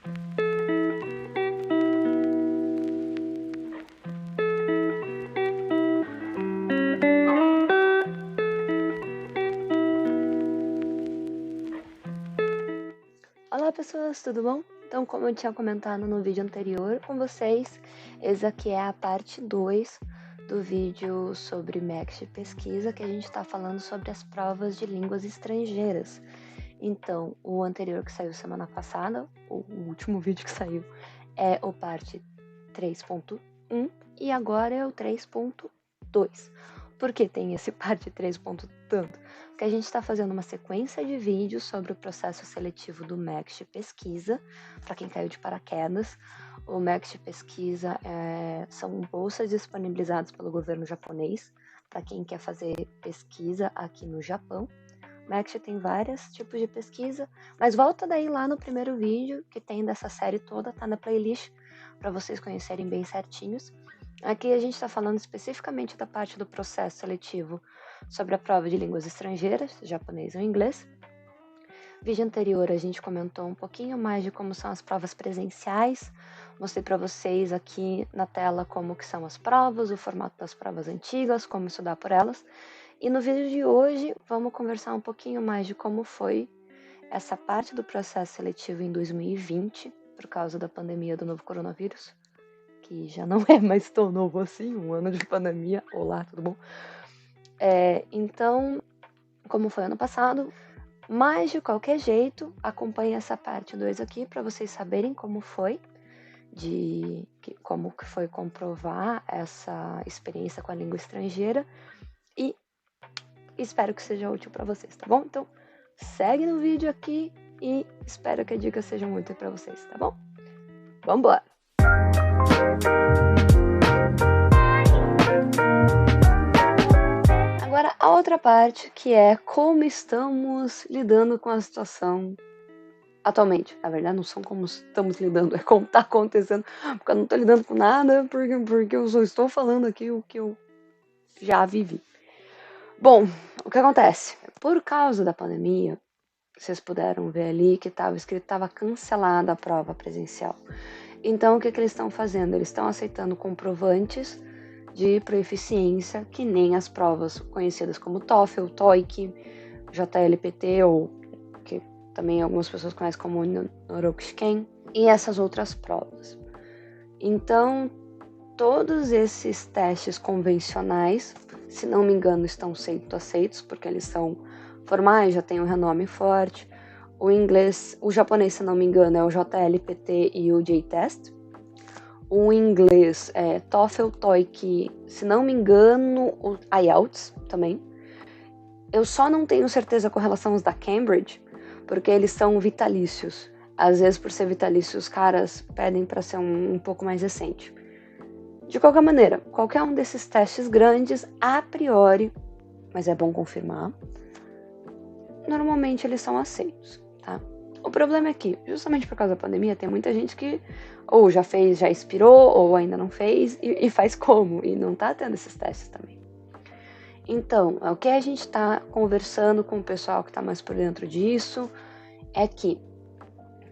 Olá pessoas, tudo bom? Então, como eu tinha comentado no vídeo anterior com vocês, esse aqui é a parte 2 do vídeo sobre MEC de pesquisa, que a gente está falando sobre as provas de línguas estrangeiras. Então, o anterior que saiu semana passada, o último vídeo que saiu, é o parte 3.1 e agora é o 3.2. Por que tem esse parte 3. Tanto? Porque a gente está fazendo uma sequência de vídeos sobre o processo seletivo do MEC de pesquisa, para quem caiu de paraquedas. O MEC de pesquisa são bolsas disponibilizadas pelo governo japonês para quem quer fazer pesquisa aqui no Japão. O MEC tem vários tipos de pesquisa, mas volta daí lá no primeiro vídeo que tem dessa série toda, tá na playlist, para vocês conhecerem bem certinhos. Aqui a gente está falando especificamente da parte do processo seletivo sobre a prova de línguas estrangeiras, japonês ou inglês. No vídeo anterior a gente comentou um pouquinho mais de como são as provas presenciais. Mostrei para vocês aqui na tela como que são as provas, o formato das provas antigas, como estudar por elas. E no vídeo de hoje vamos conversar um pouquinho mais de como foi essa parte do processo seletivo em 2020, por causa da pandemia do novo coronavírus, que já não é mais tão novo assim, um ano de pandemia. Olá, tudo bom? Então, como foi ano passado, mas de qualquer jeito, acompanhe essa parte 2 aqui para vocês saberem como foi, como que foi comprovar essa experiência com a língua estrangeira, e espero que seja útil para vocês, tá bom? Então, segue no vídeo aqui e espero que a dica seja útil para vocês, tá bom? Vamos embora! Agora, a outra parte, que é como estamos lidando com a situação atualmente. Na verdade, não são como estamos lidando, é como está acontecendo, porque eu não estou lidando com nada, porque eu só estou falando aqui o que eu já vivi. Bom, o que acontece? Por causa da pandemia, vocês puderam ver ali que estava escrito, estava cancelada a prova presencial. Então, o que eles estão fazendo? Eles estão aceitando comprovantes de proficiência, que nem as provas conhecidas como TOEFL, TOEIC, JLPT, ou que também algumas pessoas conhecem como Norokisken, e essas outras provas. Então, todos esses testes convencionais, se não me engano, estão sendo aceitos, porque eles são formais, já têm um renome forte. O inglês, o japonês, se não me engano, é o JLPT e o J-Test. O inglês é TOEFL, TOEIC, se não me engano, o IELTS também. Eu só não tenho certeza com relação aos da Cambridge, porque eles são vitalícios. Às vezes, por ser vitalícios, os caras pedem para ser um pouco mais recente. De qualquer maneira, qualquer um desses testes grandes, a priori, mas é bom confirmar, normalmente eles são aceitos, tá? O problema é que, justamente por causa da pandemia, tem muita gente que ou já fez, já expirou, ou ainda não fez, e faz como, e não tá tendo esses testes também. Então, o que a gente está conversando com o pessoal que está mais por dentro disso é que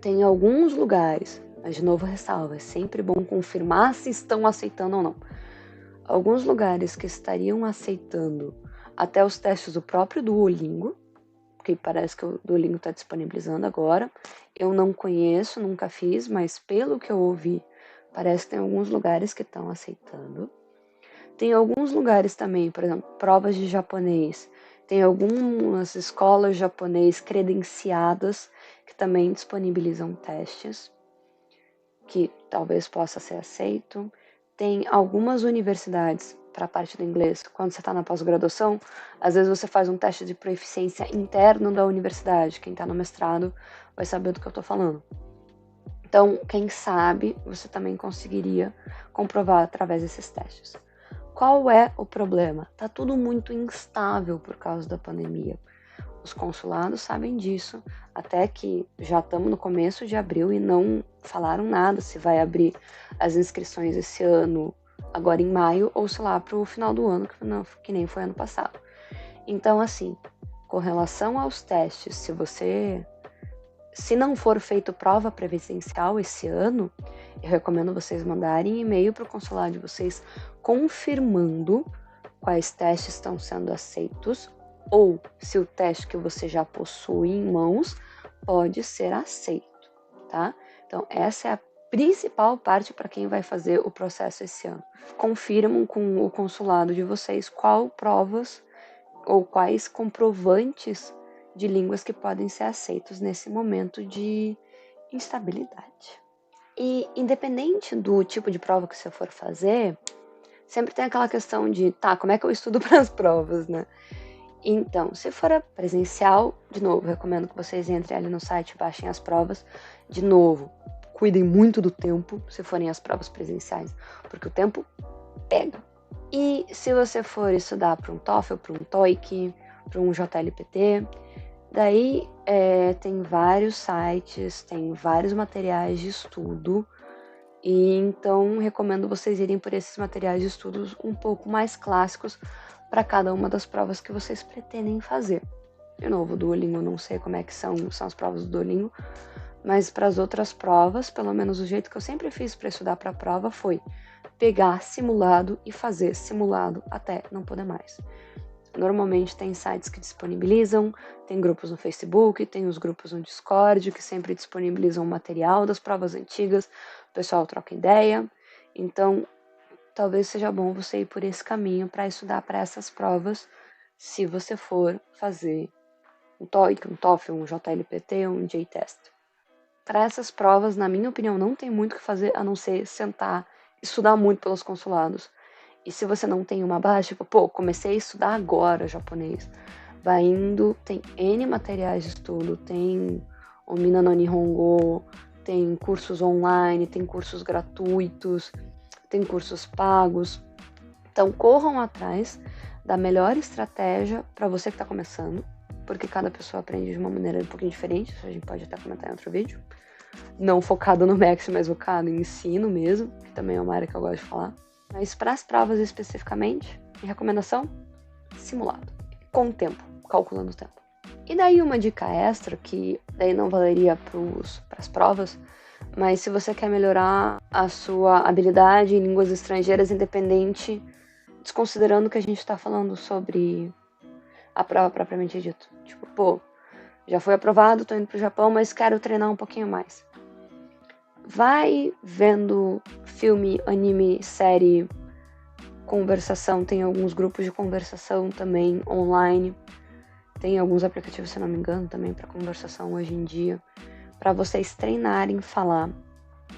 tem alguns lugares, mas de novo ressalva, é sempre bom confirmar se estão aceitando ou não. Alguns lugares que estariam aceitando até os testes do próprio Duolingo, que parece que o Duolingo está disponibilizando agora. Eu não conheço, nunca fiz, mas pelo que eu ouvi, parece que tem alguns lugares que estão aceitando. Tem alguns lugares também, por exemplo, provas de japonês. Tem algumas escolas japonês credenciadas que também disponibilizam testes, que talvez possa ser aceito. Tem algumas universidades para a parte do inglês, quando você está na pós-graduação, às vezes você faz um teste de proficiência interno da universidade. Quem está no mestrado vai saber do que eu estou falando. Então, quem sabe, você também conseguiria comprovar através desses testes. Qual é o problema? Tá tudo muito instável por causa da pandemia. Os consulados sabem disso, até que já estamos no começo de abril e não falaram nada se vai abrir as inscrições esse ano, agora em maio, ou sei lá, para o final do ano, que nem foi ano passado. Então, assim, com relação aos testes, se você Se não for feito prova presencial esse ano, eu recomendo vocês mandarem e-mail para o consulado de vocês confirmando quais testes estão sendo aceitos ou se o teste que você já possui em mãos pode ser aceito, tá? Então, essa é a principal parte para quem vai fazer o processo esse ano. Confirmam com o consulado de vocês qual provas ou quais comprovantes de línguas que podem ser aceitos nesse momento de instabilidade. E independente do tipo de prova que você for fazer, sempre tem aquela questão de, tá, como é que eu estudo para as provas, né? Então, se for presencial, de novo, recomendo que vocês entrem ali no site e baixem as provas. De novo, cuidem muito do tempo se forem as provas presenciais, porque o tempo pega. E se você for estudar para um TOEFL, para um TOEIC, para um JLPT, daí tem vários sites, tem vários materiais de estudo, e então recomendo vocês irem por esses materiais de estudos um pouco mais clássicos para cada uma das provas que vocês pretendem fazer. De novo, o Duolingo, não sei como é que são as provas do Duolingo, mas para as outras provas, pelo menos o jeito que eu sempre fiz para estudar para a prova foi pegar simulado e fazer simulado até não poder mais. Normalmente tem sites que disponibilizam, tem grupos no Facebook, tem os grupos no Discord que sempre disponibilizam material das provas antigas, o pessoal troca ideia. Então, talvez seja bom você ir por esse caminho para estudar para essas provas, se você for fazer um TOEIC, um TOEFL, um JLPT, um J-Test. Para essas provas, na minha opinião, não tem muito o que fazer a não ser sentar, estudar muito pelos consulados. E se você não tem uma base, tipo, pô, comecei a estudar agora japonês. Vai indo, tem N materiais de estudo, tem o Mina no Nihongo, tem cursos online, tem cursos gratuitos, tem cursos pagos. Então, corram atrás da melhor estratégia para você que está começando, porque cada pessoa aprende de uma maneira um pouquinho diferente, isso a gente pode até comentar em outro vídeo. Não focado no Max, mas focado em ensino mesmo, que também é uma área que eu gosto de falar. Mas para as provas especificamente, minha recomendação, simulado, com o tempo, calculando o tempo. E daí uma dica extra, que daí não valeria para as provas, mas se você quer melhorar a sua habilidade em línguas estrangeiras, independente, desconsiderando que a gente está falando sobre a prova propriamente dita. Tipo, pô, já fui aprovado, tô indo pro Japão, mas quero treinar um pouquinho mais. Vai vendo filme, anime, série, conversação, tem alguns grupos de conversação também online, tem alguns aplicativos, se não me engano, também para conversação hoje em dia, para vocês treinarem falar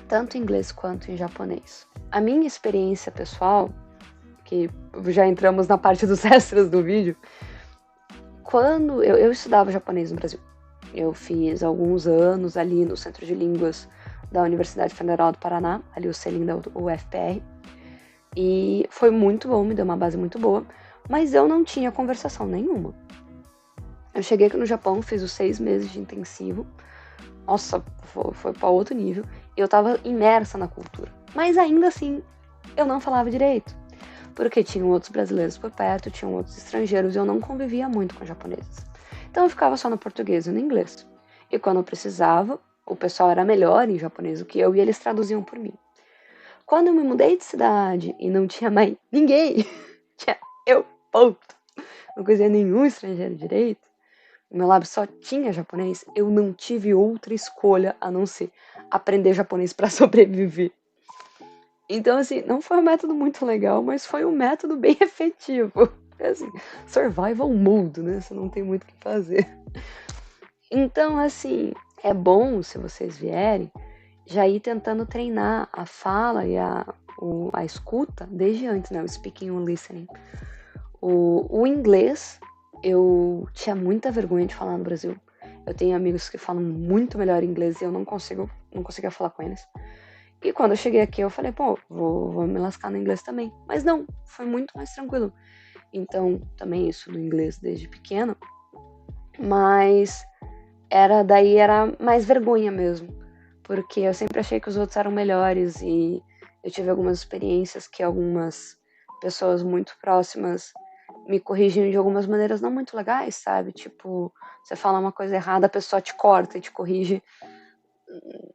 tanto inglês quanto em japonês. A minha experiência pessoal, que já entramos na parte dos extras do vídeo, quando eu estudava japonês no Brasil, eu fiz alguns anos ali no Centro de Línguas da Universidade Federal do Paraná, ali o selinho da UFPR, e foi muito bom, me deu uma base muito boa, mas eu não tinha conversação nenhuma. Eu cheguei aqui no Japão, fiz os 6 meses de intensivo, nossa, foi para outro nível, e eu tava imersa na cultura, mas ainda assim, eu não falava direito, porque tinham outros brasileiros por perto, tinham outros estrangeiros, e eu não convivia muito com japoneses. Então eu ficava só no português e no inglês, e quando eu precisava, o pessoal era melhor em japonês do que eu e eles traduziam por mim. Quando eu me mudei de cidade e não tinha mais ninguém, tinha eu, ponto, não conhecia nenhum estrangeiro direito, o meu lab só tinha japonês, eu não tive outra escolha a não ser aprender japonês para sobreviver. Então, assim, não foi um método muito legal, mas foi um método bem efetivo. Assim, survival mode, né? Você não tem muito o que fazer. Então, assim, é bom, se vocês vierem, já ir tentando treinar a fala e a escuta desde antes, né? O speaking e o listening. O inglês, eu tinha muita vergonha de falar no Brasil. Eu tenho amigos que falam muito melhor inglês e eu não conseguia falar com eles. E quando eu cheguei aqui, eu falei, pô, vou me lascar no inglês também. Mas não, foi muito mais tranquilo. Então, também isso no inglês desde pequeno. Mas era mais vergonha mesmo. Porque eu sempre achei que os outros eram melhores e eu tive algumas experiências que algumas pessoas muito próximas me corrigiam de algumas maneiras não muito legais, sabe? Tipo, você fala uma coisa errada, a pessoa te corta e te corrige.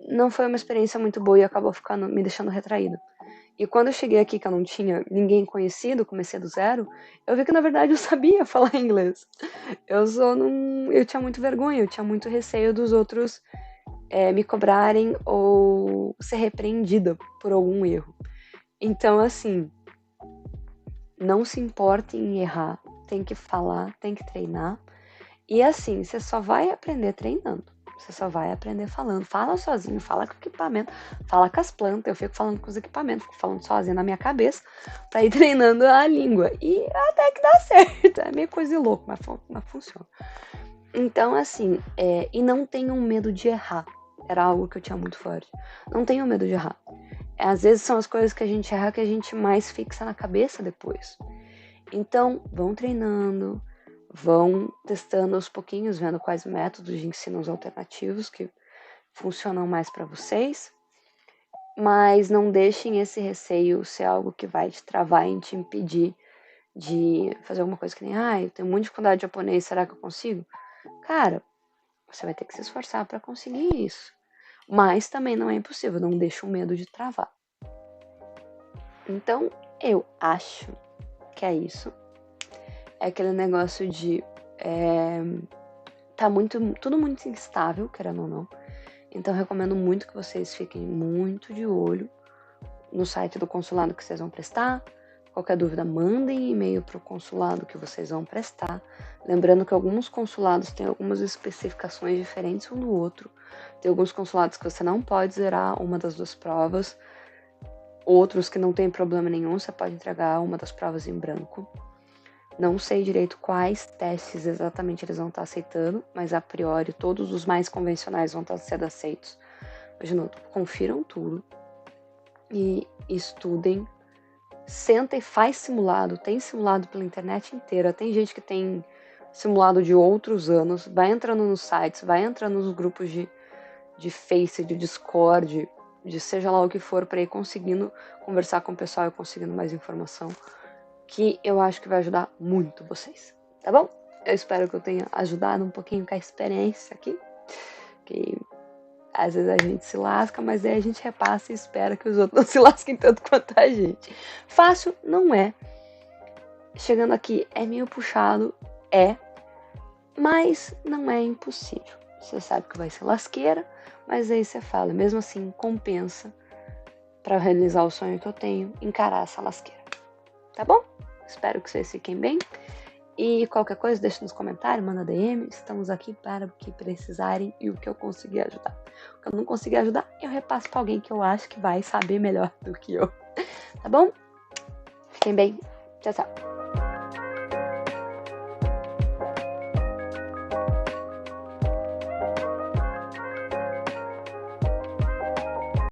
Não foi uma experiência muito boa e acabou me deixando retraída. E quando eu cheguei aqui, que eu não tinha ninguém conhecido, comecei do zero, eu vi que na verdade eu sabia falar inglês. Eu tinha muito vergonha, eu tinha muito receio dos outros me cobrarem ou ser repreendida por algum erro. Então, assim, não se importem em errar, tem que falar, tem que treinar. E assim, você só vai aprender treinando. Você só vai aprender falando. Fala sozinho, fala com o equipamento, fala com as plantas. Eu fico falando com os equipamentos, fico falando sozinho na minha cabeça pra ir treinando a língua. E até que dá certo. É meio coisa de louco, mas funciona. Então, assim, e não tenham medo de errar. Era algo que eu tinha muito forte. Não tenham medo de errar. Às vezes são as coisas que a gente erra que a gente mais fixa na cabeça depois. Então, vão treinando, vão testando aos pouquinhos, vendo quais métodos de ensino alternativos que funcionam mais para vocês, mas não deixem esse receio ser algo que vai te travar e te impedir de fazer alguma coisa que nem, eu tenho muita dificuldade de japonês, será que eu consigo? Cara, você vai ter que se esforçar para conseguir isso. Mas também não é impossível, não deixa o medo de travar. Então, eu acho que é isso. É aquele negócio de tá tudo muito instável, querendo ou não. Então eu recomendo muito que vocês fiquem muito de olho no site do consulado que vocês vão prestar. Qualquer dúvida, mandem e-mail para o consulado que vocês vão prestar. Lembrando que alguns consulados têm algumas especificações diferentes um do outro. Tem alguns consulados que você não pode zerar uma das duas provas. Outros que não tem problema nenhum, você pode entregar uma das provas em branco. Não sei direito quais testes exatamente eles vão estar aceitando, mas a priori todos os mais convencionais vão estar sendo aceitos. Mas, de novo, confiram tudo e estudem. Senta e faz simulado. Tem simulado pela internet inteira. Tem gente que tem simulado de outros anos. Vai entrando nos sites, vai entrando nos grupos de Face, de Discord, de seja lá o que for, para ir conseguindo conversar com o pessoal e conseguindo mais informação, que eu acho que vai ajudar muito vocês, tá bom? Eu espero que eu tenha ajudado um pouquinho com a experiência aqui, que às vezes a gente se lasca, mas aí a gente repassa e espera que os outros não se lasquem tanto quanto a gente. Fácil não é. Chegando aqui é meio puxado, mas não é impossível. Você sabe que vai ser lasqueira, mas aí você fala, mesmo assim compensa para realizar o sonho que eu tenho, encarar essa lasqueira. Tá bom? Espero que vocês fiquem bem. E qualquer coisa, deixa nos comentários, manda DM. Estamos aqui para o que precisarem e o que eu conseguir ajudar. O que eu não conseguir ajudar, eu repasso para alguém que eu acho que vai saber melhor do que eu. Tá bom? Fiquem bem. Tchau, tchau.